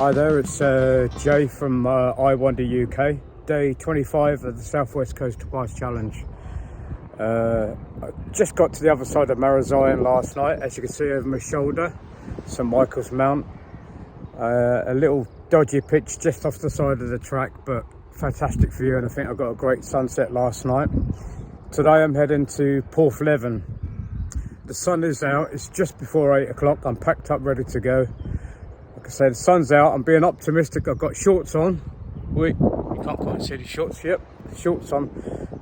Hi there, it's Jay from I Wander UK, day 25 of the South West Coast Twice Challenge. I just got to the other side of Minehead last night, as you can see over my shoulder, St Micheals Mount. A little dodgy pitch just off the side of the track, but fantastic view, and I think I got a great sunset last night. Today I'm heading to Porthleven. The sun is out, it's just before 8 o'clock, I'm packed up ready to go. Like I said, the sun's out, I'm being optimistic. I've got shorts on. Wait, you can't quite see the shorts yet. Shorts on,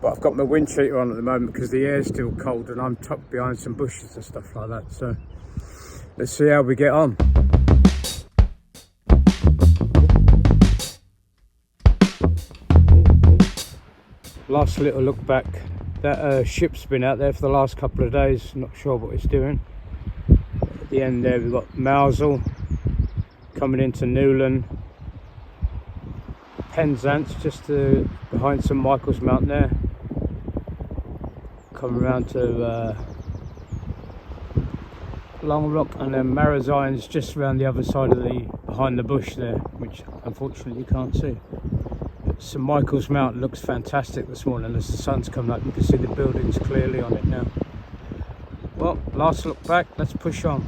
but I've got my wind cheater on at the moment because the air's still cold and I'm tucked behind some bushes and stuff like that. So let's see how we get on. Last little look back. That ship's been out there for the last couple of days. Not sure what it's doing. At the end there we've got Minehead coming into Newland. Penzance just behind St Micheals Mount there. Coming around to Long Rock, and then Minehead's just around the other side of behind the bush there, which unfortunately you can't see. But St Micheals Mount looks fantastic this morning as the sun's coming up. You can see the buildings clearly on it now. Well, last look back, let's push on.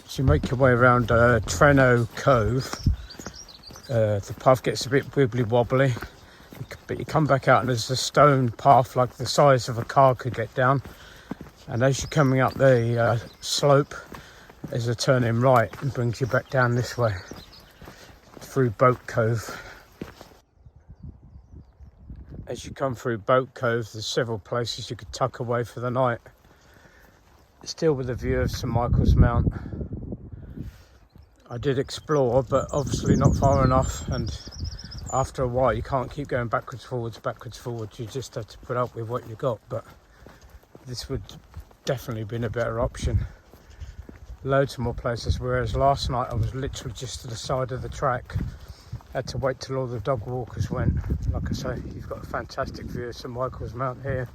So you make your way around Treno Cove. The path gets a bit wibbly wobbly, but you come back out and there's a stone path like the size of a car could get down, and as you're coming up the slope there's a turning right and brings you back down this way through Boat Cove. As you come through Boat Cove there's several places you could tuck away for the night, still with a view of St Micheals Mount. I did explore, but obviously not far enough, and after a while you can't keep going backwards, forwards. You just have to put up with what you got, but this would definitely been a better option. Loads more places, whereas last night I was literally just to the side of the track. Had to wait till all the dog walkers went. Like I say, you've got a fantastic view of St Micheals Mount here.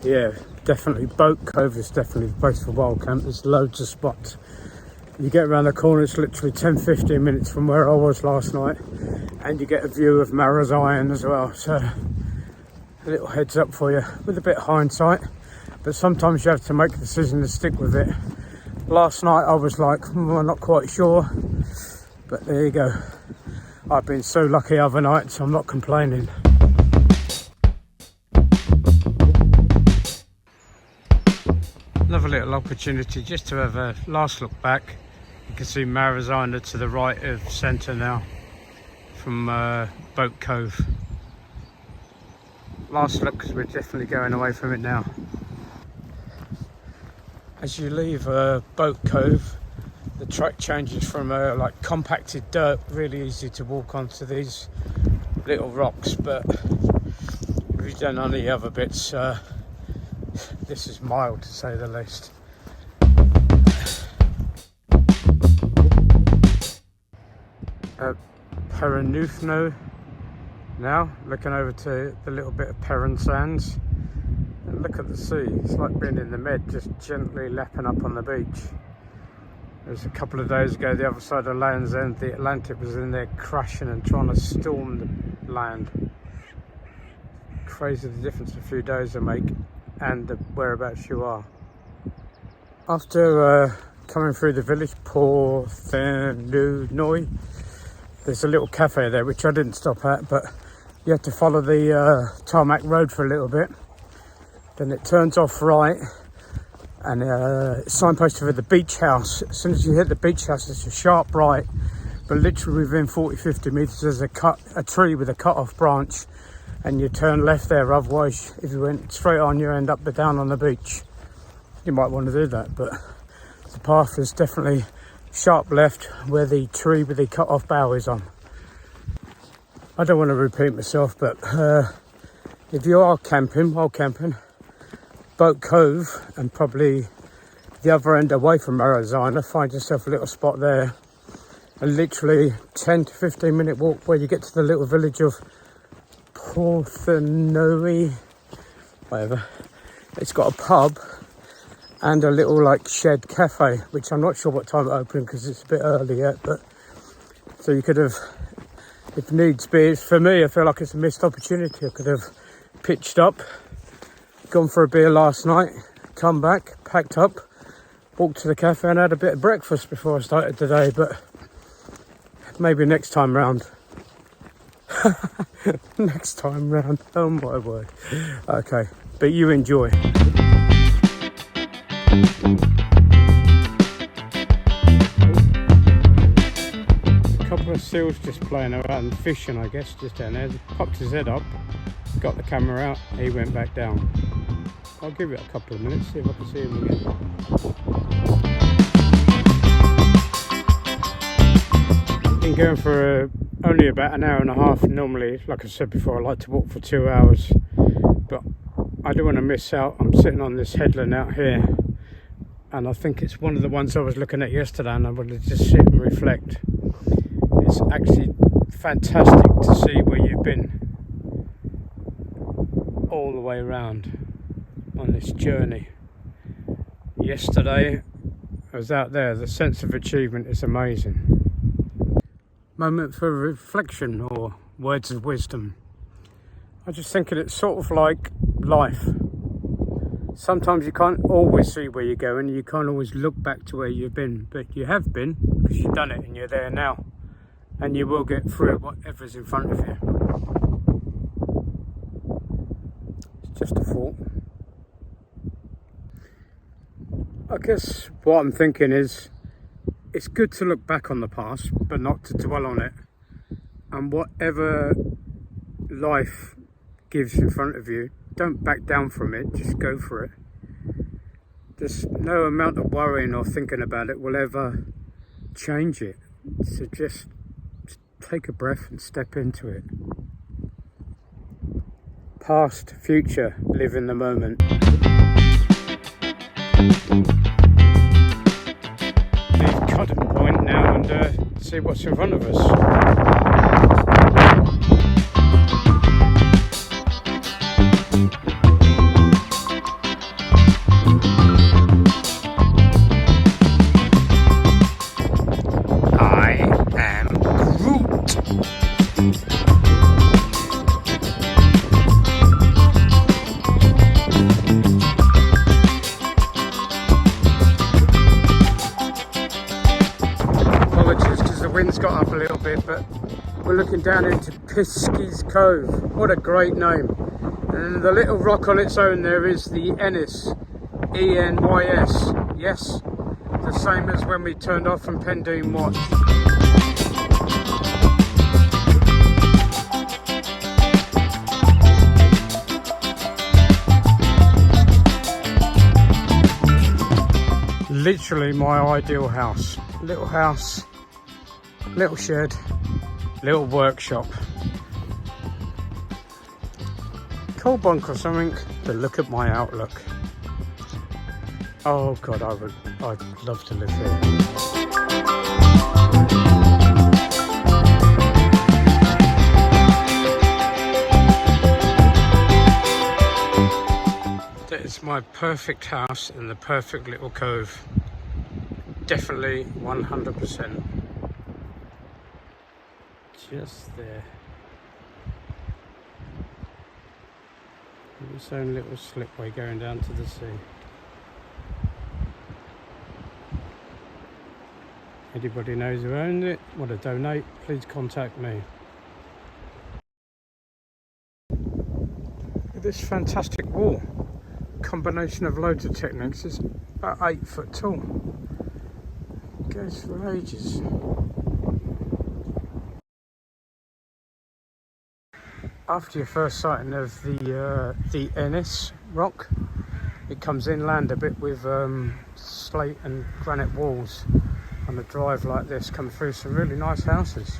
Yeah, definitely Boat Cove is definitely the place for wild camp. There's loads of spots. You get around the corner, it's literally 10-15 minutes from where I was last night, and you get a view of Minehead as well. So a little heads up for you with a bit of hindsight, but sometimes you have to make a decision to stick with it. Last night I was like, I'm not quite sure, but there you go. I've been so lucky other nights, so I'm not complaining. Another little opportunity just to have a last look back. You can see Minehead to the right of centre now from Boat Cove. Last look, because we're definitely going away from it now. As you leave Boat Cove, the track changes from like compacted dirt, really easy to walk onto these little rocks, but if you've done any other bits, this is mild to say the least. Porthleven now, looking over to the little bit of Perrin Sands, and look at the sea. It's like being in the Med, just gently lapping up on the beach. There was a couple of days ago the other side of Lanshan, the Atlantic was in there crashing and trying to storm the land. Crazy the difference a few days will make and the whereabouts you are. After coming through the village Porthleven, there's a little cafe there which I didn't stop at, but you have to follow the tarmac road for a little bit, then it turns off right, and it's signposted for the beach house. As soon as you hit the beach house it's a sharp right, but literally within 40-50 metres there's a tree with a cut off branch, and you turn left there. Otherwise, if you went straight on, you end up down on the beach. You might want to do that, but the path is definitely sharp left where the tree with the cut off bough is on. I don't want to repeat myself, but if you are camping, wild camping, Boat Cove and probably the other end away from Minehead, find yourself a little spot there. A literally 10-15 minute walk where you get to the little village of Porthleven, whatever. It's got a pub and a little like shed cafe, which I'm not sure what time it opened because it's a bit early yet, but so you could have, if needs be, for me I feel like it's a missed opportunity. I could have pitched up, gone for a beer last night, come back, packed up, walked to the cafe and had a bit of breakfast before I started today, but maybe next time round. Next time round, oh my word. Okay, but you enjoy. A couple of seals just playing around fishing, I guess, just down there. Popped his head up, got the camera out, he went back down. I'll give it a couple of minutes, see if I can see him again. Been going for only about an hour and a half. Normally, like I said before, I like to walk for 2 hours, but I don't want to miss out. I'm sitting on this headland out here, and I think it's one of the ones I was looking at yesterday, and I wanted to just sit and reflect. It's actually fantastic to see where you've been all the way around on this journey. Yesterday I was out there. The sense of achievement is amazing. Moment for reflection or words of wisdom. I just think it's sort of like life. Sometimes you can't always see where you're going, you can't always look back to where you've been, but you have been, because you've done it and you're there now, and you will get through whatever's in front of you. It's just a thought. I guess what I'm thinking is, it's good to look back on the past, but not to dwell on it. And whatever life gives in front of you, don't back down from it, just go for it. There's no amount of worrying or thinking about it will ever change it. So just take a breath and step into it. Past, future, live in the moment. Cutting point now and see what's in front of us. Wind's got up a little bit, but we're looking down into Piskie's Cove. What a great name. And the little rock on its own there is the Enys, E-N-Y-S. Yes, the same as when we turned off from Pendine Watch. Literally my ideal house. Little house, little shed, little workshop. Coal bunk or something, but look at my outlook. Oh God, I'd love to live here. That is my perfect house in the perfect little cove. Definitely 100%. Just there. Its own little slipway going down to the sea. Anybody knows who owns it, want to donate, please contact me. Look at this fantastic wall. Combination of loads of techniques. It's about 8 foot tall. It goes for ages. After your first sighting of the Enys rock, it comes inland a bit with slate and granite walls on a drive like this, come through some really nice houses.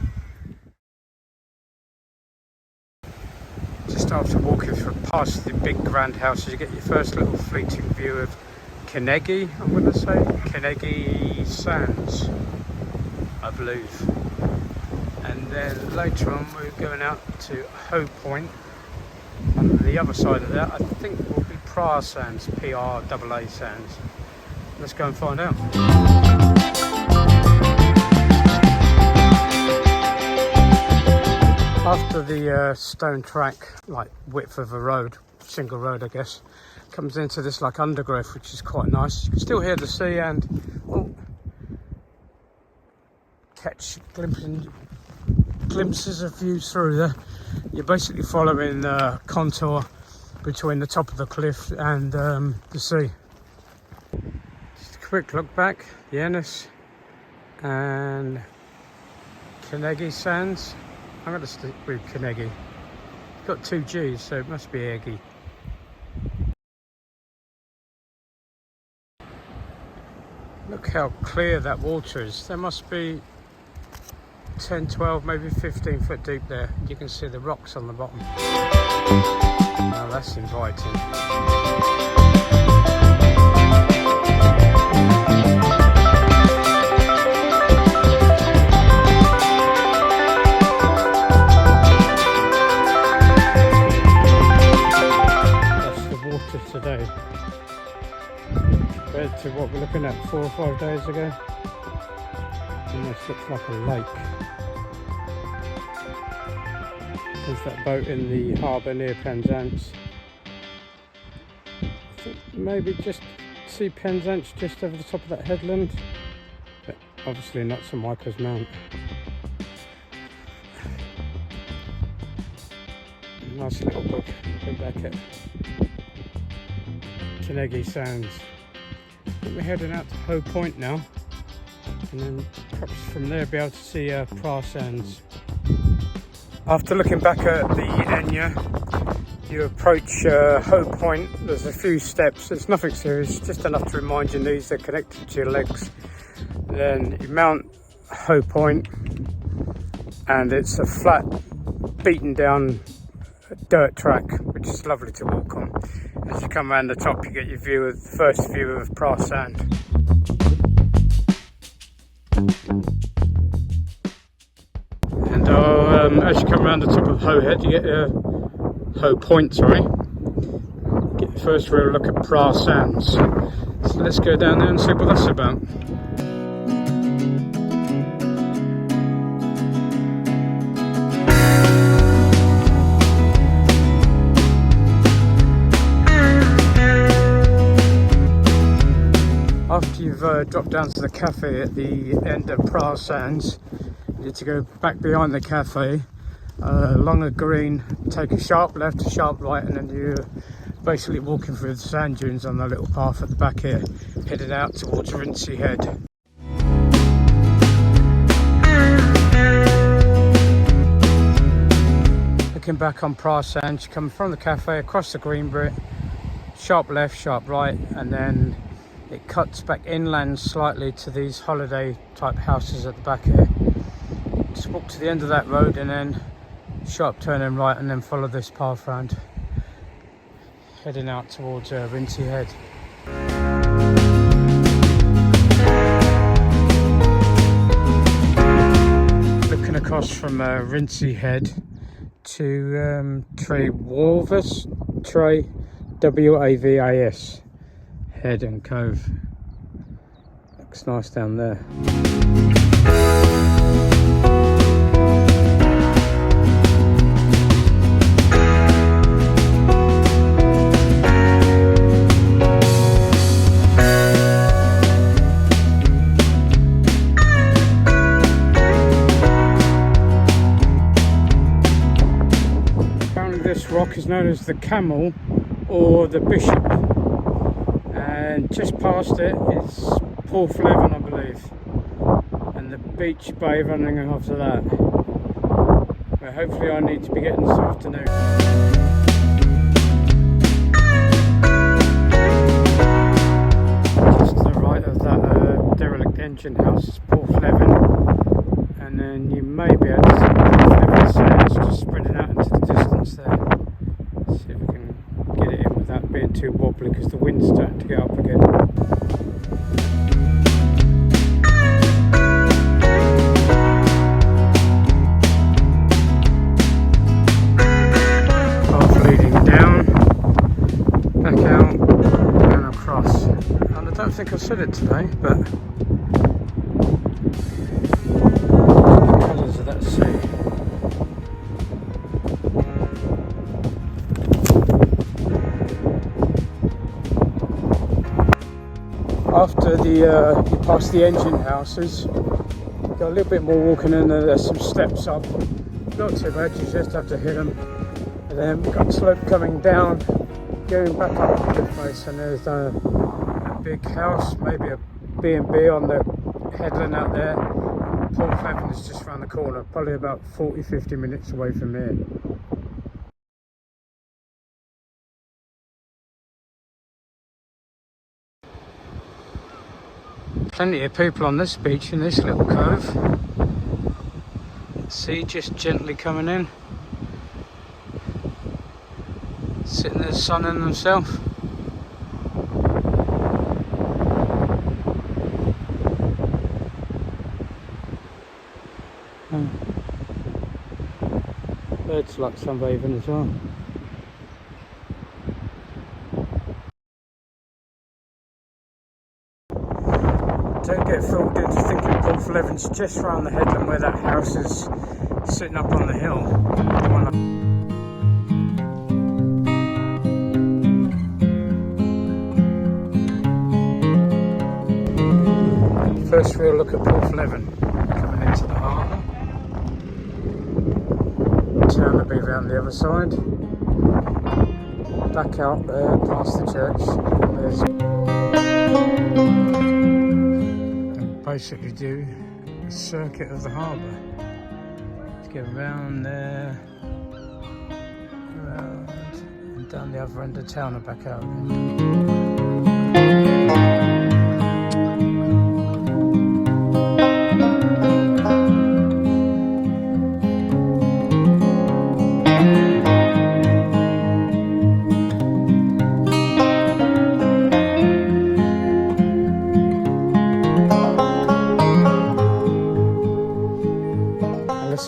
Just after walking past the big grand houses, you get your first little fleeting view of Carnegie, I'm going to say, Carnegie Sands, I believe. And then later on we're going out to Hoe Point. On the other side of that I think will be Pra Sands, P-R-A-A Sands. Let's go and find out. After the stone track, like width of a road, single road I guess, comes into this like undergrowth, which is quite nice. You can still hear the sea and catch glimpses of views through there. You're basically following the contour between the top of the cliff and the sea. Just a quick look back, the Ennis and Carnegie Sands. I'm going to stick with Carnegie. It's got 2 G's, so it must be Eggy. Look how clear that water is. There must be 10, 12, maybe 15 foot deep there. You can see the rocks on the bottom. Now that's inviting. Today compared to what we're looking at 4 or 5 days ago. Almost looks like a lake. There's that boat in the harbour near Penzance. I think maybe just see Penzance just over the top of that headland, but obviously not St Micheals Mount. Nice little book. Go back at Carnegie Sands. We're heading out to Hoe Point now, and then perhaps from there be able to see Pra Sands. After looking back at the Enya, you approach Hoe Point. There's a few steps. It's nothing serious, just enough to remind your knees they're connected to your legs. Then you mount Hoe Point, and it's a flat, beaten down dirt track, which is lovely to walk on. As you come around the top, you get your view of the first view of Pra Sand. And as you come around the top of Hoe Head, you get Hoe Point, sorry. Get the first real look at Pra Sands. So let's go down there and see what that's about. After you've dropped down to the cafe at the end of Pra Sands, you need to go back behind the cafe, along a green, take a sharp left, a sharp right, and then you're basically walking through the sand dunes on the little path at the back here, heading out towards Rincey Head. Looking back on Pra Sands, you come from the cafe, across the green bit, sharp left, sharp right, and then it cuts back inland slightly to these holiday type houses at the back here. Just walk to the end of that road and then sharp turning right, and then follow this path round, heading out towards Rincey Head. Looking across from Rincey Head to Wavis, Wavis Head and Cove. Looks nice down there. Apparently this rock is known as the Camel or the Bishop. And just past it is Porthleven, I believe, and the beach bay running after that, where hopefully I need to be getting this afternoon. Just to the right of that derelict engine house is Porthleven, and then you may be able to see Porthleven Sands just spreading out into the distance there. Let's see if we can get it in without being too wobbly, because the wind's starting to get up again. Path leading down, back out and across. And I don't think think I said it today, but the colours of that sea. After you pass the engine houses, got a little bit more walking in there. There's some steps up. Not too bad, you just have to hit them. And then we've got a slope coming down, going back up to the place, and there's a big house, maybe a B&B on the headland out there. Porthleven is just around the corner, probably about 40-50 minutes away from here. Plenty of people on this beach in this little cove. See, just gently coming in. Sitting there sunning themselves. Birds like sunbathing as well. Don't get fooled into thinking Porthleven's just round the headland where that house is sitting up on the hill. First real look at Porthleven, coming into the harbour. Town will be around the other side. Back out there past the church. And basically do a circuit of the harbour. To get around there, around, and down the other end of town and back out.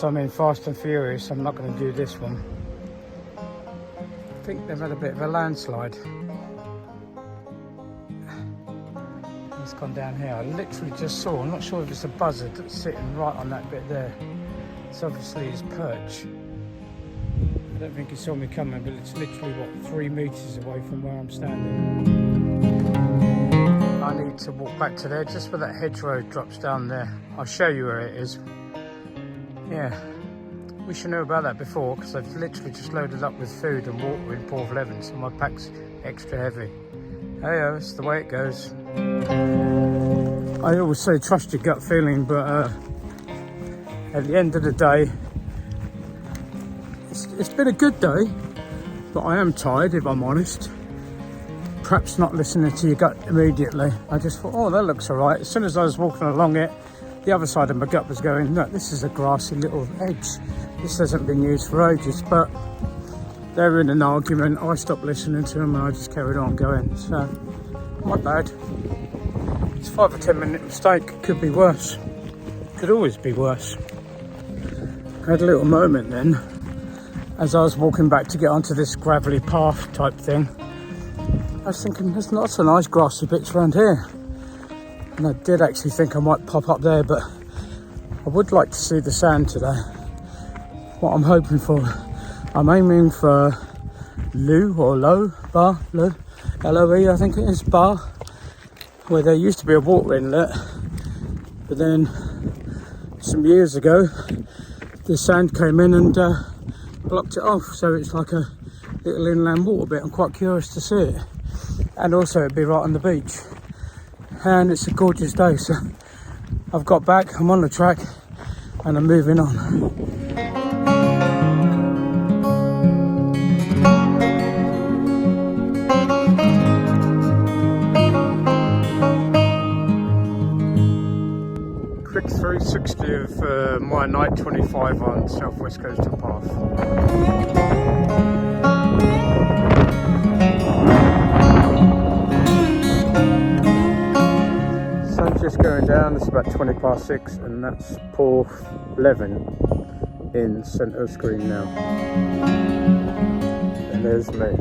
I'm in Fast and Furious, I'm not going to do this one. I think they've had a bit of a landslide. It's gone down here. I literally just saw, I'm not sure if it's a buzzard that's sitting right on that bit there. It's obviously his perch. I don't think he saw me coming, but it's literally, what, 3 metres away from where I'm standing. I need to walk back to there, just where that hedgerow drops down there. I'll show you where it is. Yeah, we should know about that before, because I've literally just loaded up with food and water in Porthleven, so my pack's extra heavy. Hey-oh, it's the way it goes. I always say trust your gut feeling, but at the end of the day, it's been a good day, but I am tired, if I'm honest. Perhaps not listening to your gut immediately. I just thought, oh, that looks all right. As soon as I was walking along it, the other side of my gut was going, look, this is a grassy little edge. This hasn't been used for ages, but they were in an argument. I stopped listening to them and I just carried on going. So, not bad. It's a 5 or 10 minute mistake. Could be worse. Could always be worse. I had a little moment then, as I was walking back to get onto this gravelly path type thing. I was thinking, there's lots of nice grassy bits around here. And I did actually think I might pop up there, but I would like to see the sand today. What I'm hoping for, I'm aiming for Loe, L-O-E I think it is, Bar, where there used to be a water inlet, but then some years ago the sand came in and blocked it off, so it's like a little inland water bit. I'm quite curious to see it, and also it'd be right on the beach. And it's a gorgeous day, so I've got back, I'm on the track and I'm moving on. Quick 360 of my night 25 on Southwest Coastal Path. Just going down, it's about 20 past 6, and that's Porthleven in centre screen now. And there's me.